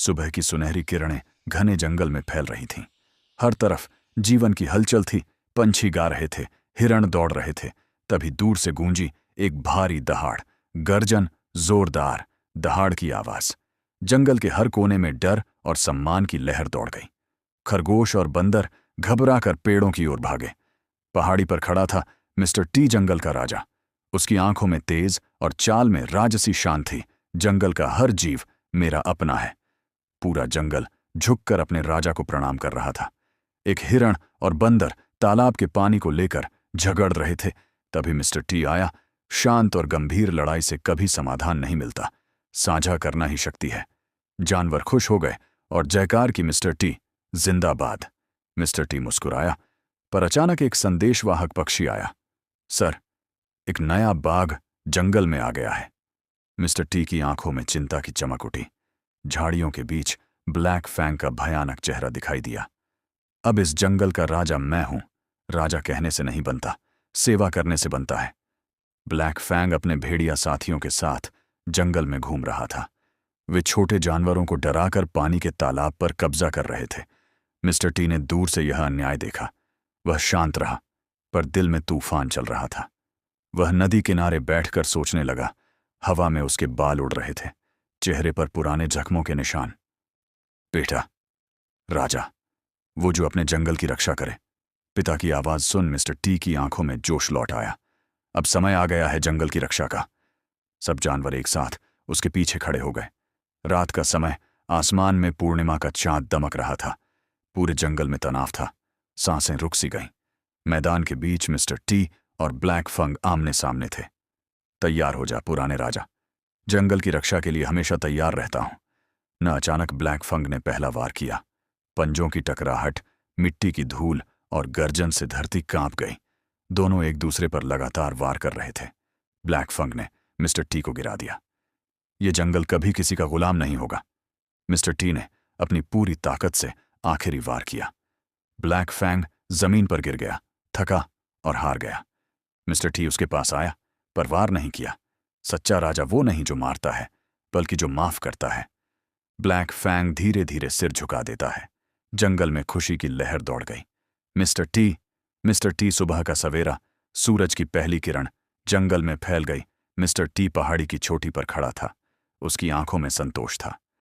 सुबह की सुनहरी किरणें घने जंगल में फैल रही थीं। हर तरफ जीवन की हलचल थी। पंछी गा रहे थे, हिरण दौड़ रहे थे। तभी दूर से गूंजी एक भारी दहाड़, गर्जन, जोरदार दहाड़ की आवाज। जंगल के हर कोने में डर और सम्मान की लहर दौड़ गई। खरगोश और बंदर घबराकर पेड़ों की ओर भागे। पहाड़ी पर खड़ा था मिस्टर टी, जंगल का राजा। उसकी आंखों में तेज और चाल में राजसी शान थी। जंगल का हर जीव मेरा अपना है। पूरा जंगल झुककर अपने राजा को प्रणाम कर रहा था। एक हिरण और बंदर तालाब के पानी को लेकर झगड़ रहे थे। तभी मिस्टर टी आया। शांत और गंभीर लड़ाई से कभी समाधान नहीं मिलता, साझा करना ही शक्ति है। जानवर खुश हो गए और जयकार की, मिस्टर टी जिंदाबाद। मिस्टर टी मुस्कुराया, पर अचानक एक संदेशवाहक पक्षी आया। सर, एक नया बाघ जंगल में आ गया है। मिस्टर टी की आंखों में चिंता की चमक उठी। झाड़ियों के बीच ब्लैक फैंग का भयानक चेहरा दिखाई दिया। अब इस जंगल का राजा मैं हूं। राजा कहने से नहीं बनता, सेवा करने से बनता है। ब्लैक फैंग अपने भेड़िया साथियों के साथ जंगल में घूम रहा था। वे छोटे जानवरों को डराकर पानी के तालाब पर कब्जा कर रहे थे। मिस्टर टी ने दूर से यह अन्याय देखा। वह शांत रहा, पर दिल में तूफान चल रहा था। वह नदी किनारे बैठकर सोचने लगा। हवा में उसके बाल उड़ रहे थे, चेहरे पर पुराने जख्मों के निशान। बेटा, राजा, वो जो अपने जंगल की रक्षा करे। पिता की आवाज सुन मिस्टर टी की आंखों में जोश लौट आया। अब समय आ गया है जंगल की रक्षा का। सब जानवर एक साथ उसके पीछे खड़े हो गए। रात का समय, आसमान में पूर्णिमा का चांद दमक रहा था। पूरे जंगल में तनाव था। सांसें रुक सी गईं। मैदान के बीच मिस्टर टी और ब्लैक फंग आमने सामने थे। तैयार हो जा पुराने राजा, जंगल की रक्षा के लिए हमेशा तैयार रहता हूं। न अचानक ब्लैक फंग ने पहला वार किया। पंजों की टकराहट, मिट्टी की धूल और गर्जन से धरती कांप गई। दोनों एक दूसरे पर लगातार वार कर रहे थे। ब्लैक फंग ने मिस्टर टी को गिरा दिया। यह जंगल कभी किसी का गुलाम नहीं होगा। मिस्टर टी ने अपनी पूरी ताकत से आखिरी वार किया। ब्लैक फैंग जमीन पर गिर गया, थका और हार गया। मिस्टर टी उसके पास आया, पर वार नहीं किया। सच्चा राजा वो नहीं जो मारता है, बल्कि जो माफ करता है। ब्लैक फैंग धीरे धीरे सिर झुका देता है। जंगल में खुशी की लहर दौड़ गई। मिस्टर टी सुबह का सवेरा, सूरज की पहली किरण जंगल में फैल गई। मिस्टर टी पहाड़ी की चोटी पर खड़ा था। उसकी आंखों में संतोष था।